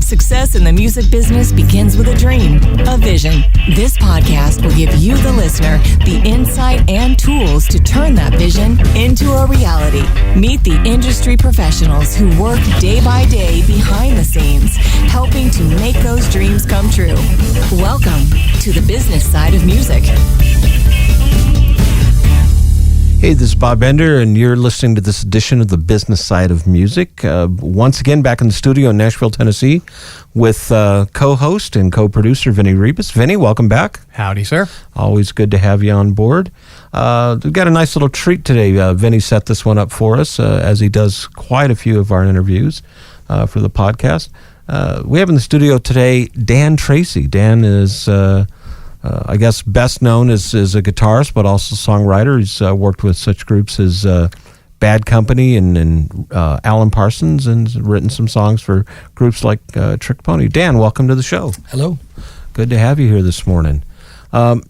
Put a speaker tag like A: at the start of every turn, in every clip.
A: success in the music business begins with a dream, a vision. This podcast will give you, the listener, the insight and tools to turn that vision into a reality. Meet the industry professionals who work day by day behind the scenes, helping to make those dreams come true. Welcome to the business side of music.
B: Hey, this is Bob Bender, and you're listening to this edition of the Business Side of Music. Once again, back in the studio in Nashville, Tennessee, with co-host and co-producer Vinny Rebus. Vinny, welcome back.
C: Howdy, sir.
B: Always good to have you on board. We've got a nice little treat today. Vinny set this one up for us, as he does quite a few of our interviews for the podcast. We have in the studio today Dan Tracy. Dan is... I guess best known as a guitarist, but also songwriter. He's worked with such groups as Bad Company and Alan Parsons, and written some songs for groups like Trick Pony. Dan, welcome to the show.
D: Hello.
B: Good to have you here this morning.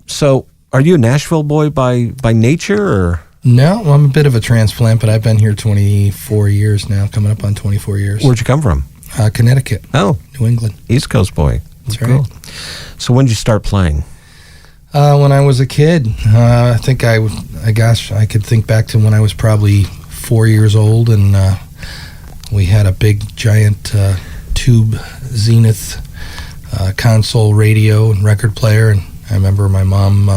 B: So, are you a Nashville boy by nature, or?
D: No, I'm a bit of a transplant, but I've been here 24 years now, coming up on 24 years.
B: Where'd you come from?
D: Connecticut.
B: Oh.
D: New England.
B: East Coast boy.
D: That's
B: cool.
D: right.
B: So when did you start playing?
D: When I was a kid. I think I could think back to when I was probably 4 years old, and we had a big giant tube Zenith console radio and record player, and I remember my mom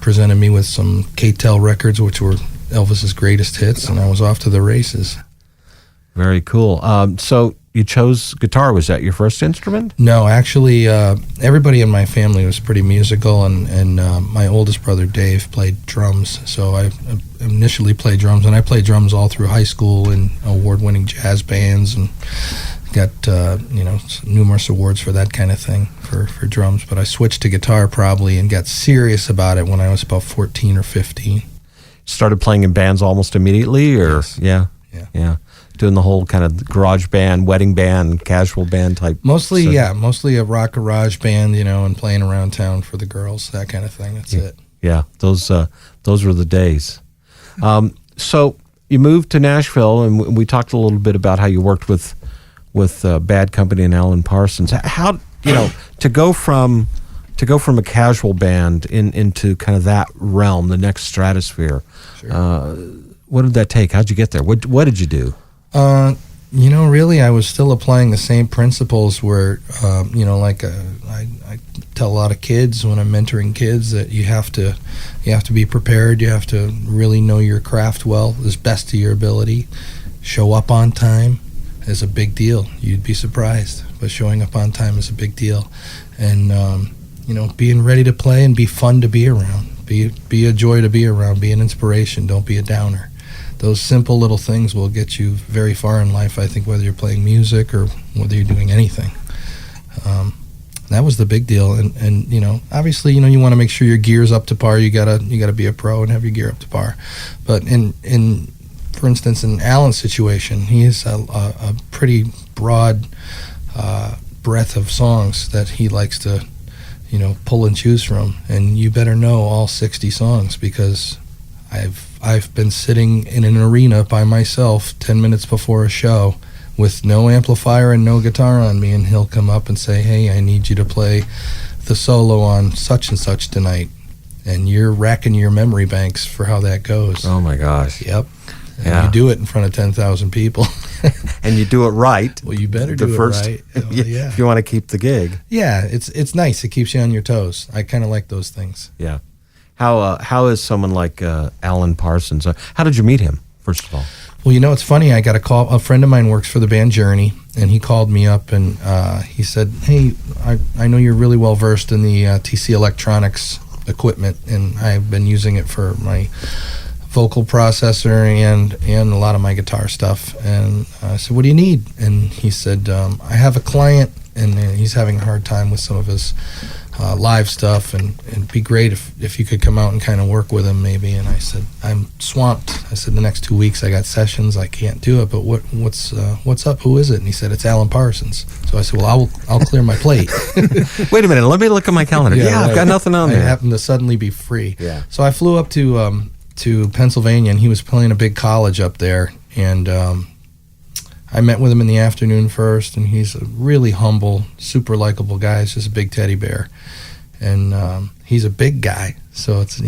D: presented me with some K-Tel records, which were Elvis's greatest hits, and I was off to the races.
B: Very cool. So you chose guitar. Was that your first instrument?
D: No, actually, everybody in my family was pretty musical, and my oldest brother, Dave, played drums. So I initially played drums, and I played drums all through high school in award-winning jazz bands, and got numerous awards for that kind of thing for drums. But I switched to guitar probably and got serious about it when I was about 14 or 15.
B: Started playing in bands almost immediately, or?
D: Yes.
B: Yeah. Doing the whole kind of garage band, wedding band, casual band type.
D: Mostly a rock garage band, and playing around town for the girls, that kind of thing. That's it.
B: Yeah, those were the days. So you moved to Nashville, and we talked a little bit about how you worked with Bad Company and Alan Parsons. How to go from a casual band into kind of that realm, the next stratosphere. Sure. What did that take? How'd you get there? What did you do?
D: Really, I was still applying the same principles where, I tell a lot of kids when I'm mentoring kids that you have to be prepared. You have to really know your craft well, as best to your ability. Show up on time is a big deal. You'd be surprised, but showing up on time is a big deal. And, being ready to play and be fun to be around. Be a joy to be around. Be an inspiration. Don't be a downer. Those simple little things will get you very far in life, I think, whether you're playing music or whether you're doing anything. That was the big deal. And obviously, you want to make sure your gear's up to par. You gotta be a pro and have your gear up to par. But for instance, in Alan's situation, he has a pretty broad breadth of songs that he likes to, pull and choose from. And you better know all 60 songs, because I've been sitting in an arena by myself 10 minutes before a show with no amplifier and no guitar on me, and he'll come up and say, "Hey, I need you to play the solo on such and such tonight," and you're racking your memory banks for how that goes.
B: Oh my gosh.
D: Yep. And
B: yeah.
D: You do it in front of 10,000 people.
B: And you do it right.
D: Well, you better do it right. Yeah.
B: If you want to keep the gig.
D: Yeah, it's nice. It keeps you on your toes. I kind of like those things.
B: Yeah. How is someone like Alan Parsons? How did you meet him, first of all?
D: Well, it's funny. I got a call. A friend of mine works for the band Journey, and he called me up, and he said, "Hey, I know you're really well versed in the TC Electronics equipment, and I've been using it for my vocal processor and a lot of my guitar stuff." And I said, "What do you need?" And he said, "I have a client, and he's having a hard time with some of his live stuff, and it'd be great if you could come out and kind of work with him maybe." And I said, "I'm swamped." I said, "The next 2 weeks I got sessions, I can't do it, but what's up? Who is it?" And he said, "It's Alan Parsons." So I said, "Well, I'll clear my plate."
B: Wait a minute, let me look at my calendar. Yeah,
D: right.
B: I've got nothing on there.
D: I happened to suddenly be free.
B: Yeah.
D: So I flew up to Pennsylvania, and he was playing a big college up there, and I met with him in the afternoon first, and he's a really humble, super likable guy. He's just a big teddy bear, and he's a big guy, so it's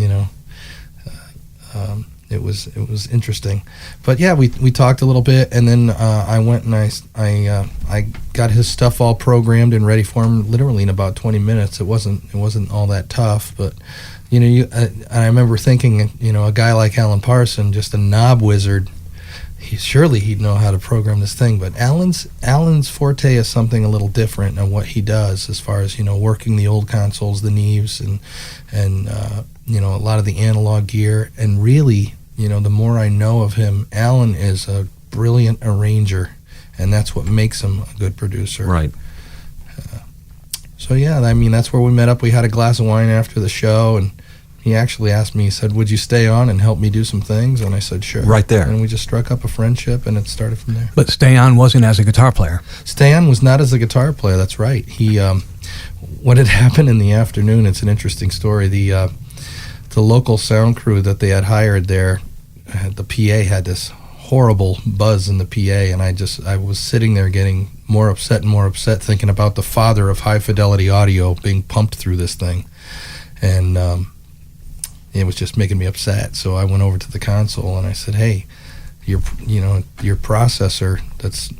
D: it was interesting. But yeah, we talked a little bit, and then I went and I got his stuff all programmed and ready for him literally in about 20 minutes. It wasn't all that tough, but I remember thinking, a guy like Alan Parson, just a knob wizard, surely he'd know how to program this thing. But Alan's forte is something a little different in what he does, as far as working the old consoles, the Neves, and a lot of the analog gear. And really, the more I know of him, Alan is a brilliant arranger, and that's what makes him a good producer.
B: Right.
D: So yeah, that's where we met up. We had a glass of wine after the show, and he actually asked me, he said, would you stay on and help me do some things? And I said, sure.
B: Right there.
D: And we just struck up a friendship, and it started from there.
C: But stay on wasn't as a guitar player.
D: Stay on was not as a guitar player, that's right. He, what had happened in the afternoon, it's an interesting story. The local sound crew that they had hired there, the PA had this horrible buzz in the PA, and I was sitting there getting more upset and more upset, thinking about the father of high fidelity audio being pumped through this thing, and it was just making me upset. So I went over to the console and I said, hey, your processor that's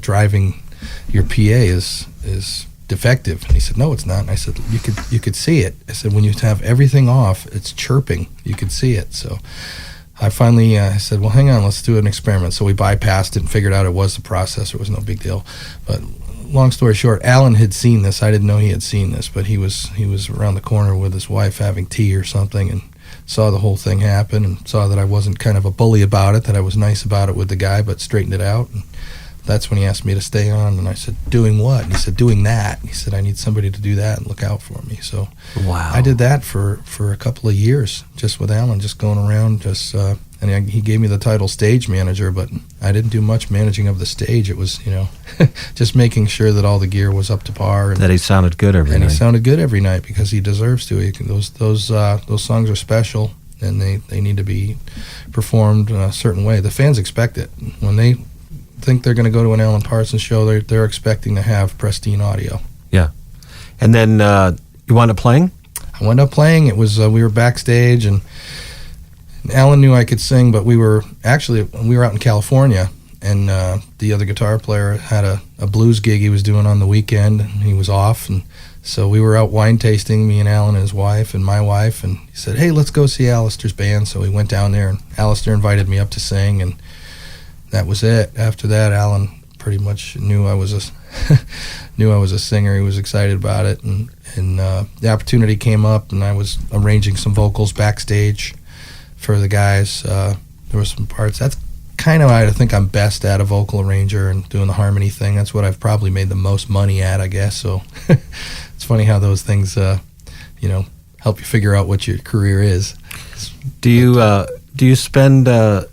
D: driving your PA is defective. And he said, no, it's not. And I said, you could see it. I said, when you have everything off, it's chirping. You could see it. So I finally said, well, hang on, let's do an experiment. So we bypassed it and figured out it was the processor. It was no big deal. But long story short, Alan had seen this. I didn't know he had seen this, but he was around the corner with his wife having tea or something, and saw the whole thing happen, and saw that I wasn't kind of a bully about it, that I was nice about it with the guy, but straightened it out. And that's when he asked me to stay on, and I said, doing what? And he said, doing that. He said, I need somebody to do that and look out for me. So
C: wow.
D: I did that for a couple of years, just with Alan, just going around, and he gave me the title stage manager, but I didn't do much managing of the stage. It was, just making sure that all the gear was up to par. And
B: that he sounded good every night.
D: And he sounded good every night, because he deserves to. Those songs are special, and they need to be performed in a certain way. The fans expect it. When they think they're going to go to an Alan Parsons show, they're expecting to have pristine audio.
B: Yeah. And then you wound up playing?
D: I wound up playing. It was we were backstage, and Alan knew I could sing, but we were out in California, and the other guitar player had a blues gig he was doing on the weekend, and he was off, and so we were out wine tasting, me and Alan and his wife and my wife, and he said, hey, let's go see Alistair's band. So we went down there, and Alistair invited me up to sing, and that was it. After that, Alan pretty much knew I was a singer. He was excited about it, and the opportunity came up, and I was arranging some vocals backstage for the guys. There were some parts. That's kind of what I think I'm best at, a vocal arranger and doing the harmony thing. That's what I've probably made the most money at, I guess. So it's funny how those things, help you figure out what your career is.
B: Do you spend a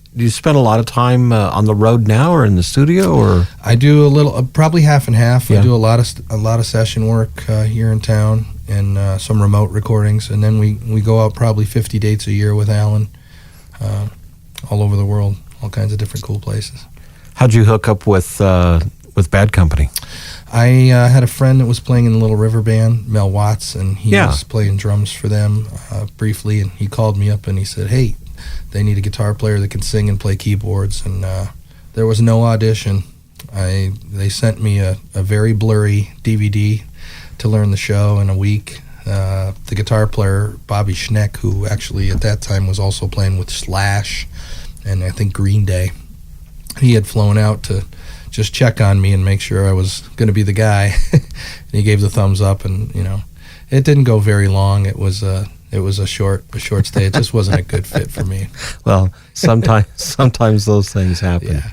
B: lot of time on the road now, or in the studio, or?
D: I do a little, probably half and half.
B: Yeah.
D: I do a lot of session work here in town, and some remote recordings, and then we go out probably 50 dates a year with Alan, all over the world, all kinds of different cool places.
B: How'd you hook up with Bad Company?
D: I had a friend that was playing in the Little River Band, Mel Watts, and he was playing drums for them briefly, and he called me up and he said, hey, they need a guitar player that can sing and play keyboards, and there was no audition. They sent me a very blurry DVD to learn the show in a week. The guitar player, Bobby Schneck, who actually at that time was also playing with Slash and I think Green Day, he had flown out to just check on me and make sure I was going to be the guy. And he gave the thumbs up, and it didn't go very long. It was a short stay. It just wasn't a good fit for me.
B: Well, sometimes those things happen.
D: Yeah.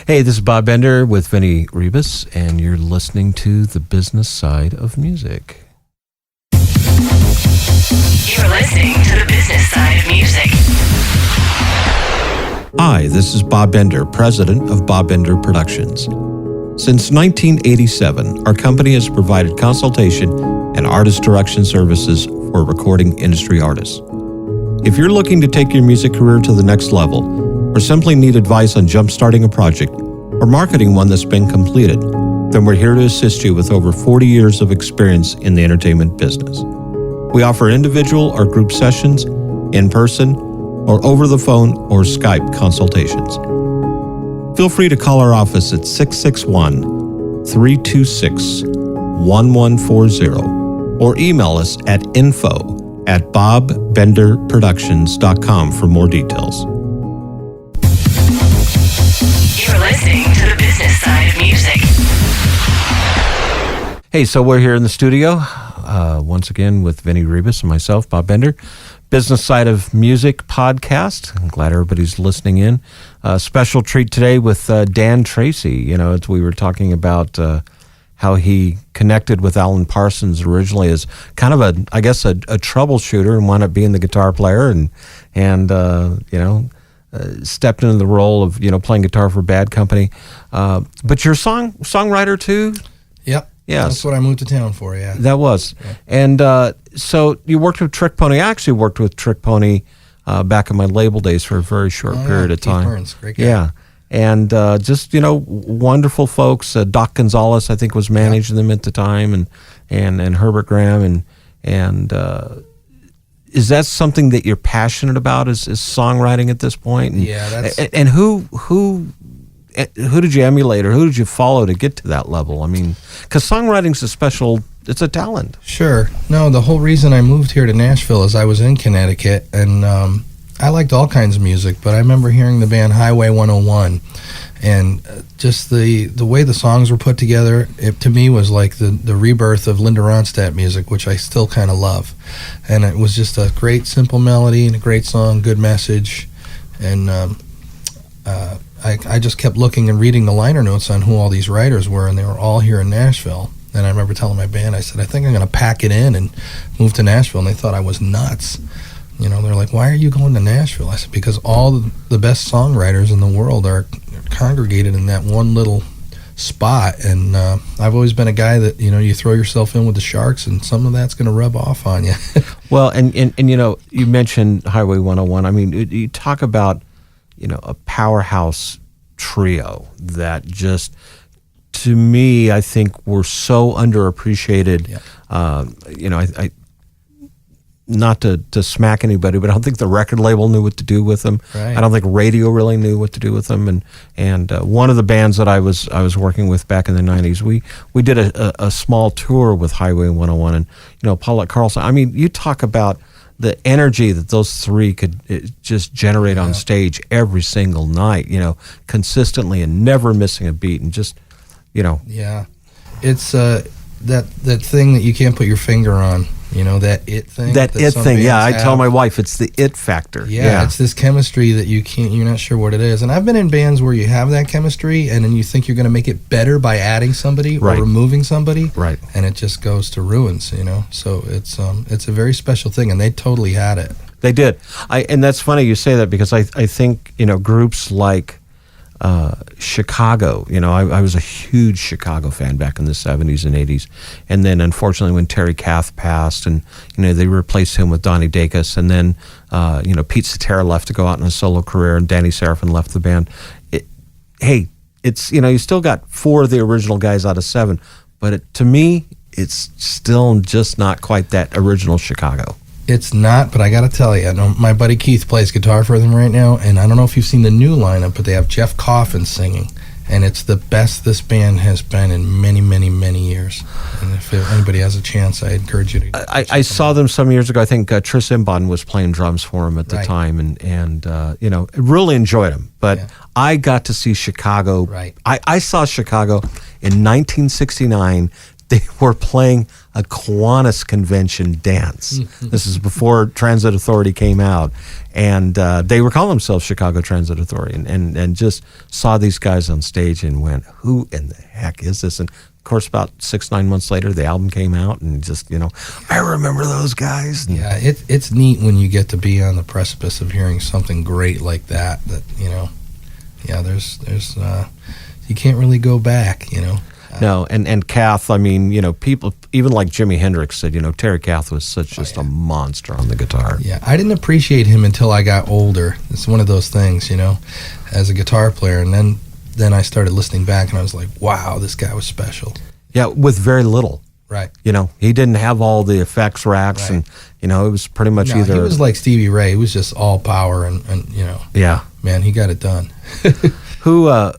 B: Hey, this is Bob Bender with Vinny Rebus, and you're listening to The Business Side of Music.
A: You're listening to The Business Side of Music.
B: Hi, this is Bob Bender, president of Bob Bender Productions. Since 1987, our company has provided consultation and artist direction services for recording industry artists. If you're looking to take your music career to the next level, or simply need advice on jump-starting a project, or marketing one that's been completed, then we're here to assist you with over 40 years of experience in the entertainment business. We offer individual or group sessions, in person, or over the phone or Skype consultations. Feel free to call our office at 661-326-1140 or email us at info@bobbenderproductions.com for more details.
A: You're listening to the business side of music.
B: Hey, so we're here in the studio once again with Vinny Rebus and myself, Bob Bender. Business Side of Music podcast. I'm glad everybody's listening in. Special treat today with Dan Tracy. You know, we were talking about how he connected with Alan Parsons originally as kind of a troubleshooter and wound up being the guitar player and stepped into the role of, playing guitar for Bad Company. But you're a songwriter too?
D: Yep.
B: Yes.
D: That's what I moved to town for, yeah.
B: That was. Yeah. And so you worked with Trick Pony. I actually worked with Trick Pony back in my label days for a very short period of time.
D: Burns, great guy.
B: Yeah. And wonderful folks. Doc Gonzalez, I think, was managing them at the time, and Herbert Graham. And is that something that you're passionate about, is songwriting at this point? And,
D: yeah. That's...
B: And who did you emulate or who did you follow to get to that level? I mean, because songwriting's it's a talent.
D: Sure. No, the whole reason I moved here to Nashville is I was in Connecticut, and I liked all kinds of music, but I remember hearing the band Highway 101, and just the way the songs were put together, it to me was like the rebirth of Linda Ronstadt music, which I still kind of love. And it was just a great, simple melody and a great song, good message, and I just kept looking and reading the liner notes on who all these writers were, and they were all here in Nashville. And I remember telling my band, I said, I think I'm going to pack it in and move to Nashville. And they thought I was nuts. They're like, why are you going to Nashville? I said, because all the best songwriters in the world are congregated in that one little spot. And I've always been a guy that, you throw yourself in with the sharks, and some of that's going to rub off on you.
B: Well, and you mentioned Highway 101. I mean, you talk about, a powerhouse trio that just, to me, I think were so underappreciated.
D: Yeah.
B: I not to smack anybody, but I don't think the record label knew what to do with them.
D: Right.
B: I don't think radio really knew what to do with them. And one of the bands that I was working with back in the 90s, we did a small tour with Highway 101, and Paulette Carlson. I mean, you talk about the energy that those three could just generate on stage every single night, consistently and never missing a beat, and just,
D: Yeah, it's that thing that you can't put your finger on, that it thing.
B: That it thing, yeah. I tell my wife it's the it factor.
D: Yeah, it's this chemistry that you're not sure what it is. And I've been in bands where you have that chemistry, and then you think you're going to make it better by adding somebody or removing somebody,
B: right? And
D: it just goes to ruins, So it's a very special thing, and they totally had it.
B: They did. And that's funny you say that, because I think groups like Chicago, I was a huge Chicago fan back in the 70s and 80s, and then unfortunately when Terry Kath passed, and they replaced him with Donnie Dacus, and then Pete Cetera left to go out in a solo career, and Danny Serafin left the band. It's you still got 4 of the original guys out of 7, but to me it's still just not quite that original Chicago.
D: It's not, but I got to tell you, my buddy Keith plays guitar for them right now, and I don't know if you've seen the new lineup, but they have Jeff Coffin singing, and it's the best this band has been in many, many, many years. And if anybody has a chance, I encourage you to.
B: I saw them some years ago. I think Tris Imbon was playing drums for them at the time, and really enjoyed them. But I got to see Chicago.
D: Right.
B: I saw Chicago in 1969. They were playing a Kiwanis convention dance. This is before Transit Authority came out. And they were calling themselves Chicago Transit Authority, and just saw these guys on stage and went, who in the heck is this? And of course, about 6-9 months later, the album came out, and just, I remember those guys. And
D: yeah, it's neat when you get to be on the precipice of hearing something great like that, there's you can't really go back,
B: No, and Kath, I mean, people, even like Jimi Hendrix said, Terry Kath was just a monster on the guitar.
D: Yeah, I didn't appreciate him until I got older. It's one of those things, as a guitar player. And then then I started listening back, and I was like, wow, this guy was special.
B: Yeah, with very little.
D: Right.
B: You know, he didn't have all the effects racks,
D: Right.
B: and it was pretty much either.
D: He was like Stevie Ray. He was just all power, and
B: Yeah.
D: man, he got it done.
B: Who are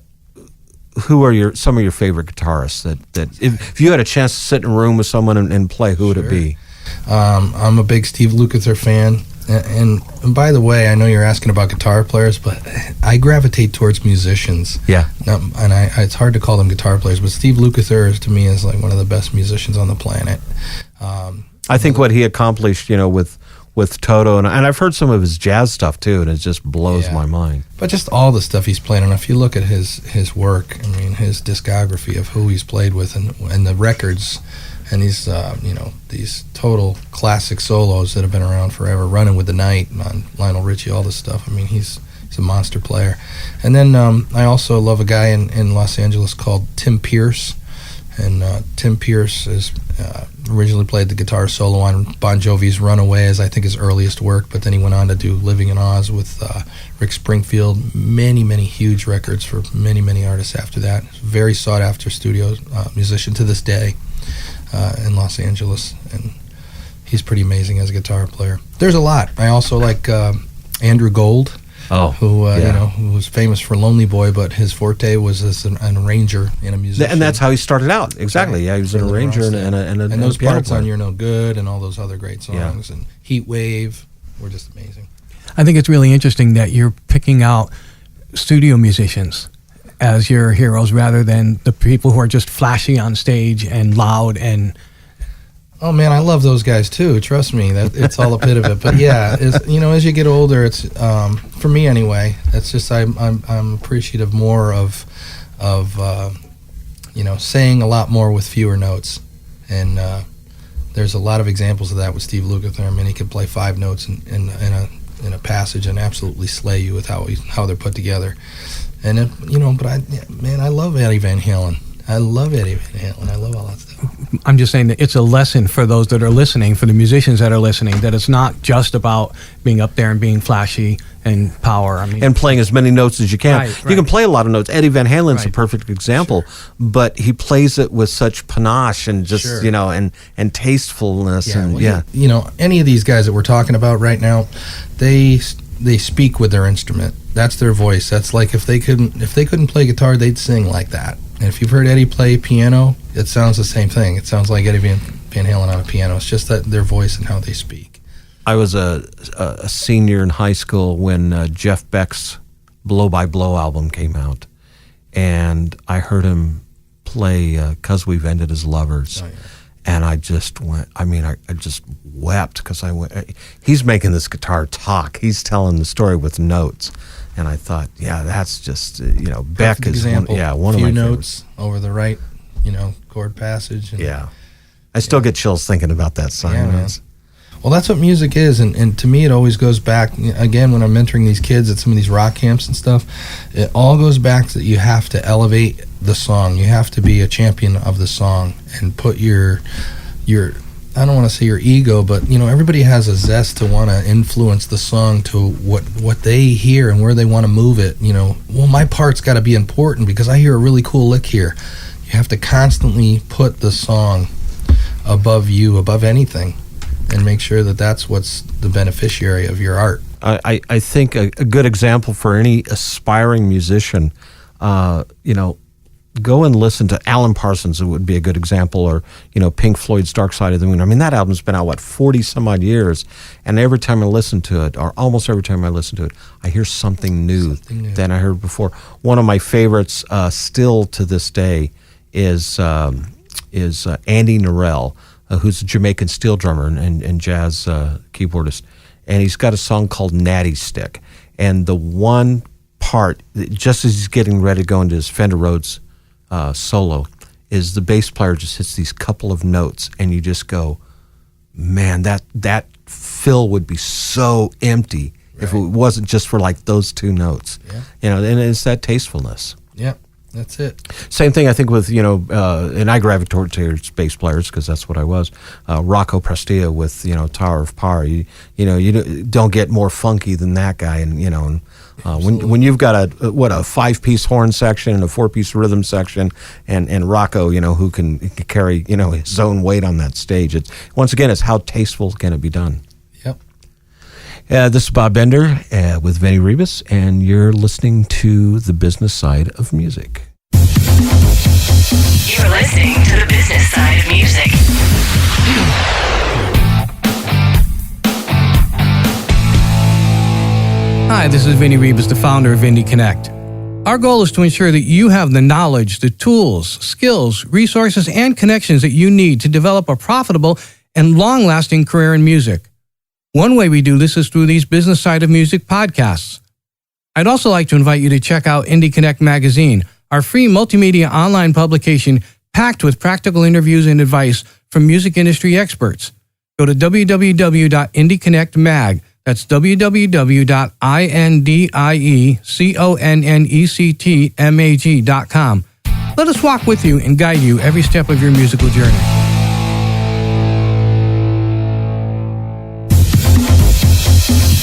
B: some of your favorite guitarists that if you had a chance to sit in a room with someone and play, who would it be?
D: I'm a big Steve Lukather fan. And by the way, I know you're asking about guitar players, but I gravitate towards musicians.
B: Yeah.
D: And it's hard to call them guitar players, but Steve Lukather to me is like one of the best musicians on the planet.
B: I think what he accomplished, with Toto, and I've heard some of his jazz stuff too, and it just blows my mind.
D: But just all the stuff he's played on. If you look at his work, I mean, his discography of who he's played with and the records, and these these total classic solos that have been around forever, Running with the Night on Lionel Richie, all this stuff. I mean, he's a monster player. And then I also love a guy in Los Angeles called Tim Pierce. And Tim Pierce is originally played the guitar solo on Bon Jovi's Runaway as I think his earliest work, but then he went on to do Living in Oz with Rick Springfield, many, many huge records for many, many artists after that. Very sought-after studio musician to this day in Los Angeles, and he's pretty amazing as a guitar player. There's a lot. I also like Andrew Gold. Who was famous for Lonely Boy, but his forte was as an arranger and a musician.
B: And that's how he started out. Exactly. Yeah, he was an arranger and
D: those
B: piano
D: parts
B: player.
D: on You're No Good and all those other great songs and Heat Wave were just amazing.
C: I think it's really interesting that you're picking out studio musicians as your heroes rather than the people who are just flashy on stage and loud and...
D: Oh man, I love those guys too. Trust me, that it's all a bit of it. But yeah, as you get older, it's for me anyway. It's just I'm appreciative more of saying a lot more with fewer notes, and there's a lot of examples of that with Steve Lukather. I mean, he could play 5 notes in a passage and absolutely slay you with how they're put together. And I love Eddie Van Halen. I love Eddie Van Halen. I love all that stuff.
C: I'm just saying that it's a lesson for those that are listening, for the musicians that are listening, that it's not just about being up there and being flashy and power. I mean,
B: and playing as many notes as you can.
C: Right.
B: You can play a lot of notes. Eddie Van Halen's a perfect example, but he plays it with such panache and just and tastefulness
D: any of these guys that we're talking about right now, they speak with their instrument. That's their voice. That's like if they couldn't play guitar, they'd sing like that. And if you've heard Eddie play piano, it sounds the same thing. It sounds like Eddie Van Halen on a piano. It's just that their voice and how they speak.
B: I was a senior in high school when Jeff Beck's Blow by Blow album came out, and I heard him play 'Cause We've Ended as Lovers. Oh, yeah. And I just went, I just wept because he's making this guitar talk. He's telling the story with notes. And I thought, that's just, Beck is one of my favorites.
D: Few notes over the right, chord passage. And,
B: I still get chills thinking about that song.
D: Yeah, man. Well, that's what music is. And to me, it always goes back, again, when I'm mentoring these kids at some of these rock camps and stuff, it all goes back to that you have to elevate the song. You have to be a champion of the song and put your I don't want to say your ego, but everybody has a zest to want to influence the song to what they hear and where they want to move it. Well, my part's got to be important because I hear a really cool lick here. You have to constantly put the song above anything, and make sure that that's what's the beneficiary of your art.
B: I think a good example for any aspiring musician, go and listen to Alan Parsons. It would be a good example, or Pink Floyd's Dark Side of the Moon. I mean, that album's been out 40 some odd years, and every time I listen to it, or almost every time I listen to it, I hear something new than I heard before. One of my favorites, still to this day, is Andy Narell, who's a Jamaican steel drummer and jazz keyboardist, and he's got a song called Natty Stick, and the one part, just as he's getting ready to go into his Fender Rhodes solo, is the bass player just hits these couple of notes, and you just go, man, that fill would be so empty if it wasn't just for like those 2 notes. And it's that tastefulness.
D: Yeah, that's it.
B: Same thing I think with and I gravitate towards bass players because that's what I was. Rocco Prestia with Tower of Power. You don't get more funky than that guy, and When you've got a 5-piece horn section and a 4-piece rhythm section, and Rocco, who can carry his own weight on that stage. It's how tasteful can it be done.
D: Yep.
B: This is Bob Bender with Vinny Rebus, and you're listening to The Business Side of Music.
A: You're listening to The Business Side of Music.
C: Hi, this is Vinny Rebus, the founder of Indie Connect. Our goal is to ensure that you have the knowledge, the tools, skills, resources, and connections that you need to develop a profitable and long-lasting career in music. One way we do this is through these Business Side of Music podcasts. I'd also like to invite you to check out Indie Connect magazine, our free multimedia online publication packed with practical interviews and advice from music industry experts. Go to www.indieconnectmag.com. That's www.indieconnectmag.com. Let us walk with you and guide you every step of your musical journey.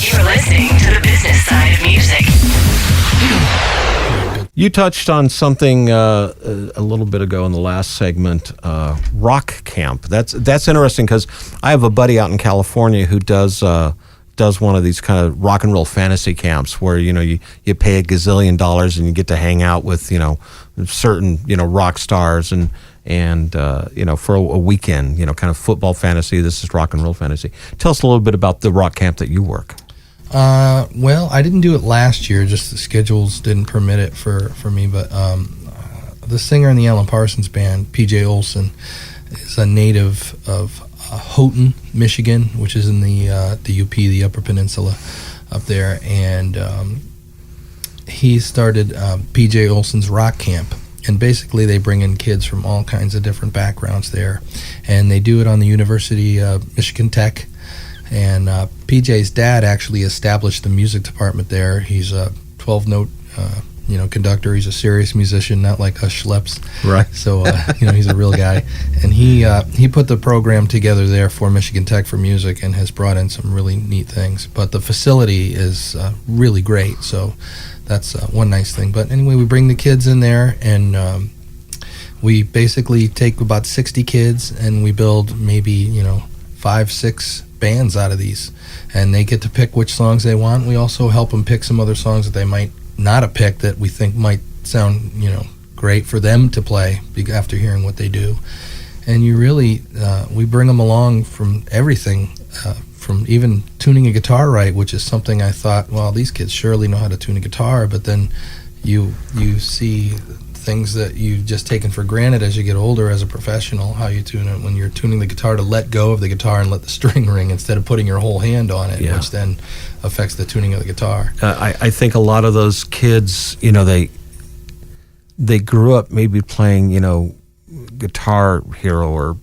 A: You're listening to The Business Side of Music.
B: You touched on something a little bit ago in the last segment, rock camp. That's interesting because I have a buddy out in California who does one of these kind of rock and roll fantasy camps where you pay $1 gazillion and you get to hang out with certain rock stars and for a weekend, kind of football fantasy. This is rock and roll fantasy. Tell us a little bit about the rock camp that you work.
D: Well, I didn't do it last year, just the schedules didn't permit it for me, but the singer in the Alan Parsons Band, PJ Olson, is a native of Houghton, Michigan, which is in the UP, the Upper Peninsula up there, and he started PJ Olson's Rock Camp, and basically they bring in kids from all kinds of different backgrounds there, and they do it on the University of Michigan Tech. And PJ's dad actually established the music department there. He's a 12-note, conductor. He's a serious musician, not like us schleps.
B: Right.
D: So, he's a real guy. And he put the program together there for Michigan Tech for music and has brought in some really neat things. But the facility is really great. So that's one nice thing. But anyway, we bring the kids in there, and we basically take about 60 kids, and we build maybe, 5-6 bands out of these, and they get to pick which songs they want. We also help them pick some other songs that they might not have picked that we think might sound great for them to play after hearing what they do. And you really we bring them along from everything, from even tuning a guitar right, which is something I thought, well, these kids surely know how to tune a guitar, but then you see things that you've just taken for granted as you get older as a professional, how you tune it when you're tuning the guitar, to let go of the guitar and let the string ring instead of putting your whole hand on it, which then affects the tuning of the guitar.
B: I think a lot of those kids, they grew up maybe playing, Guitar Hero or,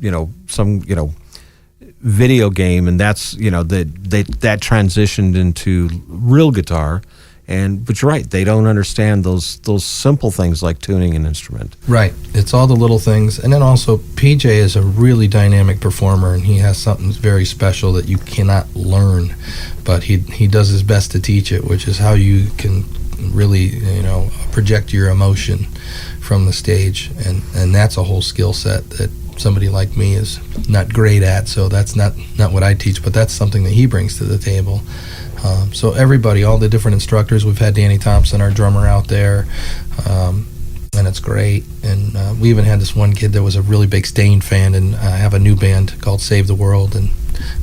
B: some, video game, and that's, that transitioned into real guitar. But you're right, they don't understand those simple things like tuning an instrument.
D: Right. It's all the little things. And then also, PJ is a really dynamic performer, and he has something very special that you cannot learn, but he does his best to teach it, which is how you can really, project your emotion from the stage. And that's a whole skill set that somebody like me is not great at, so that's not what I teach, but that's something that he brings to the table. So everybody, all the different instructors, we've had Danny Thompson, our drummer, out there, and it's great. And we even had this one kid that was a really big Stained fan, and I have a new band called Save the World, and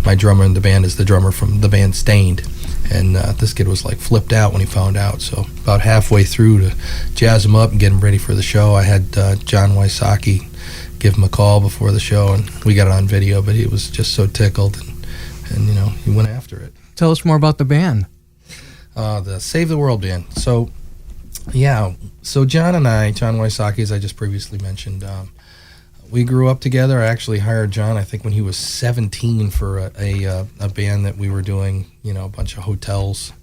D: my drummer in the band is the drummer from the band Stained. And this kid was like flipped out when he found out. So about halfway through, to jazz him up and get him ready for the show, I had John Wysocki give him a call before the show, and we got it on video, but he was just so tickled, and he went after it.
C: Tell us more about the band.
D: The Save the World band. So John and I, John Wysocki, as I just previously mentioned, we grew up together. I actually hired John, I think, when he was 17 for a band that we were doing, a bunch of hotels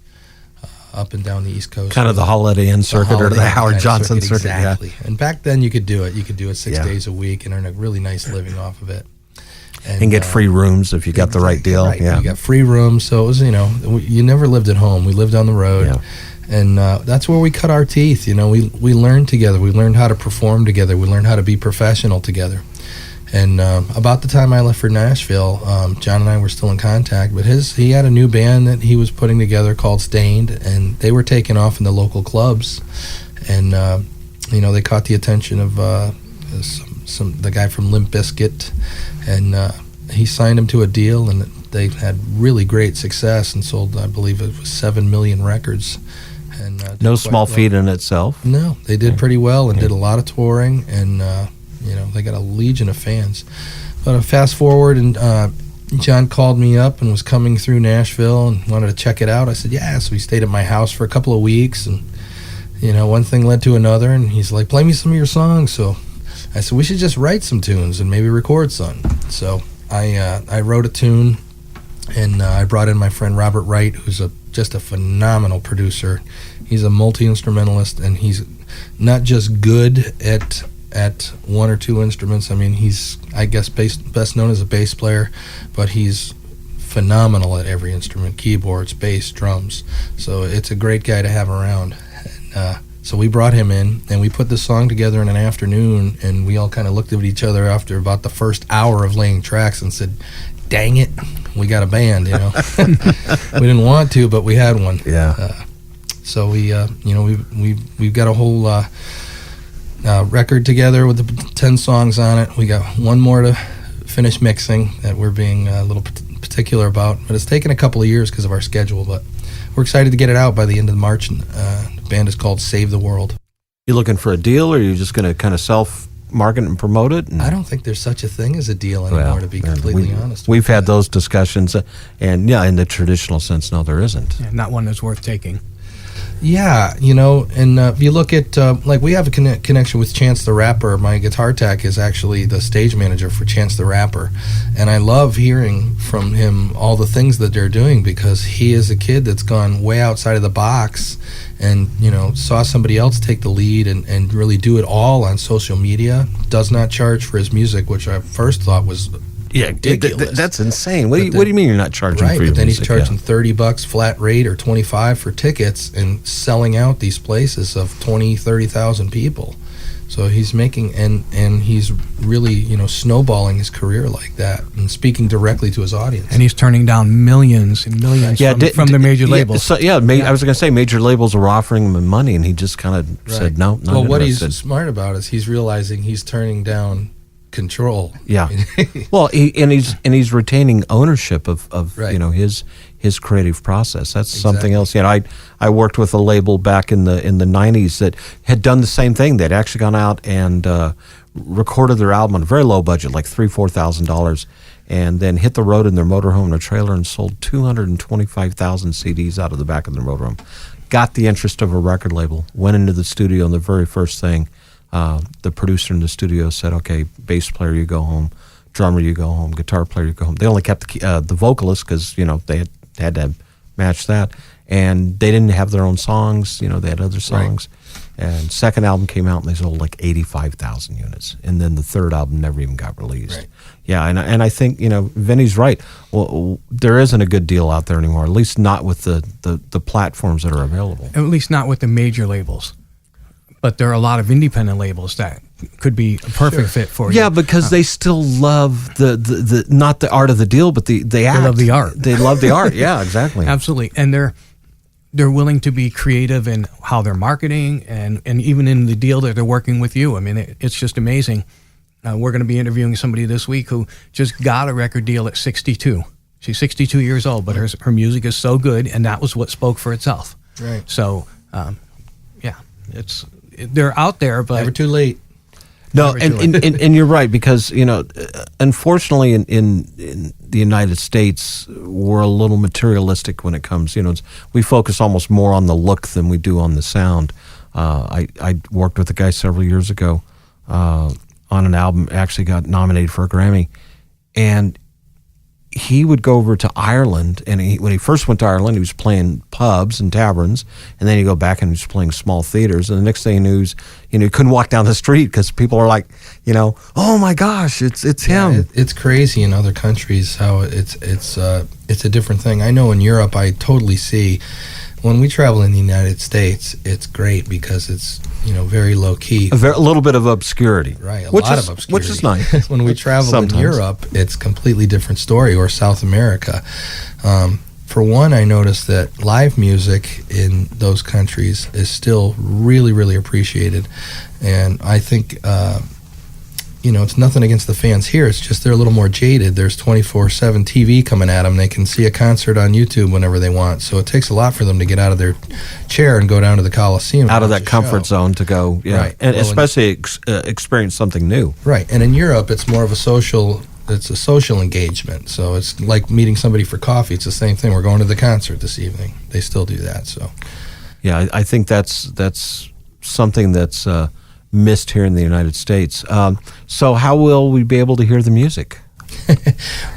D: up and down the East Coast.
B: Kind of the Holiday Inn circuit or the Howard Johnson circuit.
D: Exactly.
B: Yeah.
D: And back then you could do it. You could do it 6 days a week and earn a really nice living off of it.
B: And get free rooms if you got the right deal.
D: Right.
B: Yeah.
D: You got free rooms. So it was, you never lived at home. We lived on the road.
B: Yeah.
D: And that's where we cut our teeth. We learned together. We learned how to perform together. We learned how to be professional together. And about the time I left for Nashville, John and I were still in contact, but he had a new band that he was putting together called Stained, and they were taking off in the local clubs. And they caught the attention of the guy from Limp Bizkit, and he signed him to a deal, and they had really great success and sold, I believe it was 7 million records. And
B: no small feat in itself.
D: No, they did pretty well and did a lot of touring, and they got a legion of fans. But fast forward, and John called me up and was coming through Nashville and wanted to check it out. I said, yeah. So we stayed at my house for a couple of weeks, and one thing led to another, and he's like, play me some of your songs. So I said, we should just write some tunes and maybe record some. So I wrote a tune, and I brought in my friend Robert Wright, who's just a phenomenal producer. He's a multi-instrumentalist, and he's not just good at one or two instruments. I mean, he's, I guess, best known as a bass player, but he's phenomenal at every instrument: keyboards, bass, drums. So it's a great guy to have around. And, so we brought him in, and we put this song together in an afternoon, and we all kind of looked at each other after about the first hour of laying tracks and said, dang it, we got a band, We didn't want to, but we had one.
B: Yeah.
D: So we've got a whole record together with the 10 songs on it. We got one more to finish mixing that we're being a little particular about, but it's taken a couple of years because of our schedule, but we're excited to get it out by the end of March. And the band is called Save the World.
B: You looking for a deal, or are you just going to kind of self-market and promote it?
D: I don't think there's such a thing as a deal anymore, to be completely honest.
B: We've had those discussions, and in the traditional sense, no, there isn't.
C: Yeah, not one that's worth taking.
D: Yeah, and if you look at, we have a connection with Chance the Rapper. My guitar tech is actually the stage manager for Chance the Rapper. And I love hearing from him all the things that they're doing, because he is a kid that's gone way outside of the box and, saw somebody else take the lead and really do it all on social media. Does not charge for his music, which I first thought was ridiculous.
B: That's insane. What do you mean you're not charging for your
D: but then
B: music?
D: He's charging $30 flat rate or $25 for tickets and selling out these places of 20, 30,000 people. So he's making, and he's really, snowballing his career like that and speaking directly to his audience.
C: And he's turning down millions and millions from the major labels.
B: I was going to say major labels are offering him money, and he just kind of said no.
D: Well, what he's smart about is he's realizing he's turning down control.
B: Yeah. Well, he's retaining ownership of his creative process. That's something else. I worked with a label back in the 90s that had done the same thing. They'd actually gone out and recorded their album on a very low budget, like $3,000-$4,000, and then hit the road in their motorhome and a trailer and sold 225,000 CDs out of the back of their motorhome. Got the interest of a record label, went into the studio, and the very first thing, the producer in the studio said, okay, bass player, you go home, drummer, you go home, guitar player, you go home. They only kept the vocalist because, they had to match that. And they didn't have their own songs, they had other songs. Right. And second album came out, and they sold like 85,000 units. And then the third album never even got released. Right. Yeah, and I think, Vinny's right. Well, there isn't a good deal out there anymore, at least not with the platforms that are available.
C: At least not with the major labels. But there are a lot of independent labels that could be a perfect fit for you.
B: Yeah, because they still love the not the art of the deal, but the act.
C: They love the art.
B: They love the art. Yeah, exactly.
C: Absolutely. And they're willing to be creative in how they're marketing and even in the deal that they're working with you. I mean, it's just amazing. We're going to be interviewing somebody this week who just got a record deal at 62. She's 62 years old, but her music is so good, and that was what spoke for itself.
D: Right.
C: So, they're out there, but
D: never too late.
B: No, and you're right, because unfortunately in the United States we're a little materialistic when it comes. We focus almost more on the look than we do on the sound. I worked with a guy several years ago on an album, actually got nominated for a Grammy, and he would go over to Ireland, and when he first went to Ireland, he was playing pubs and taverns, and then he'd go back and he was playing small theaters, and the next thing he knew, he couldn't walk down the street because people are like, oh my gosh, it's him.
D: It's crazy in other countries how it's a different thing. I know in Europe, I totally see when we travel in the United States, it's great because it's, very low key.
B: A little bit of obscurity.
D: Right, a lot of obscurity.
B: Which is nice.
D: When we travel in Europe, it's a completely different story, or South America. For one, I noticed that live music in those countries is still really, really appreciated. And I think, it's nothing against the fans here. It's just they're a little more jaded. There's 24/7 TV coming at them. They can see a concert on YouTube whenever they want. So it takes a lot for them to get out of their chair and go down to the Coliseum.
B: Out of that comfort zone to go,
D: Right.
B: And especially experience something new.
D: Right. And in Europe, it's more of a social engagement. So it's like meeting somebody for coffee. It's the same thing. We're going to the concert this evening. They still do that. So,
B: yeah, I think that's something that's missed here in the United States. So how will we be able to hear the music?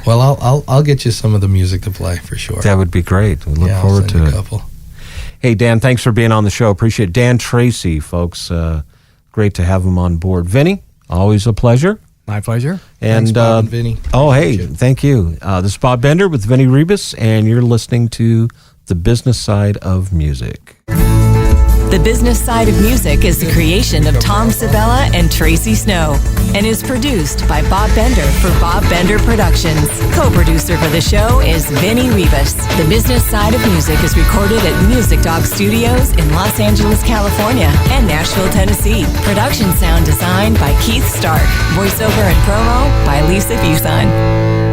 D: Well, I'll get you some of the music to play for sure.
B: That would be great. We look forward to
D: I'll
B: it.
D: send you a couple.
B: Hey, Dan, thanks for being on the show. Appreciate it. Dan Tracy, folks. Great to have him on board. Vinny, always a pleasure.
C: My pleasure.
B: And
D: Thanks, Bob and Vinny.
B: Oh, hey, thank you. This is Bob Bender with Vinny Rebus, and you're listening to The Business Side of Music.
A: The Business Side of Music is the creation of Tom Sabella and Tracy Snow and is produced by Bob Bender for Bob Bender Productions. Co-producer for the show is Vinny Rebus. The Business Side of Music is recorded at Music Dog Studios in Los Angeles, California and Nashville, Tennessee. Production sound designed by Keith Stark. Voiceover and promo by Lisa Busan.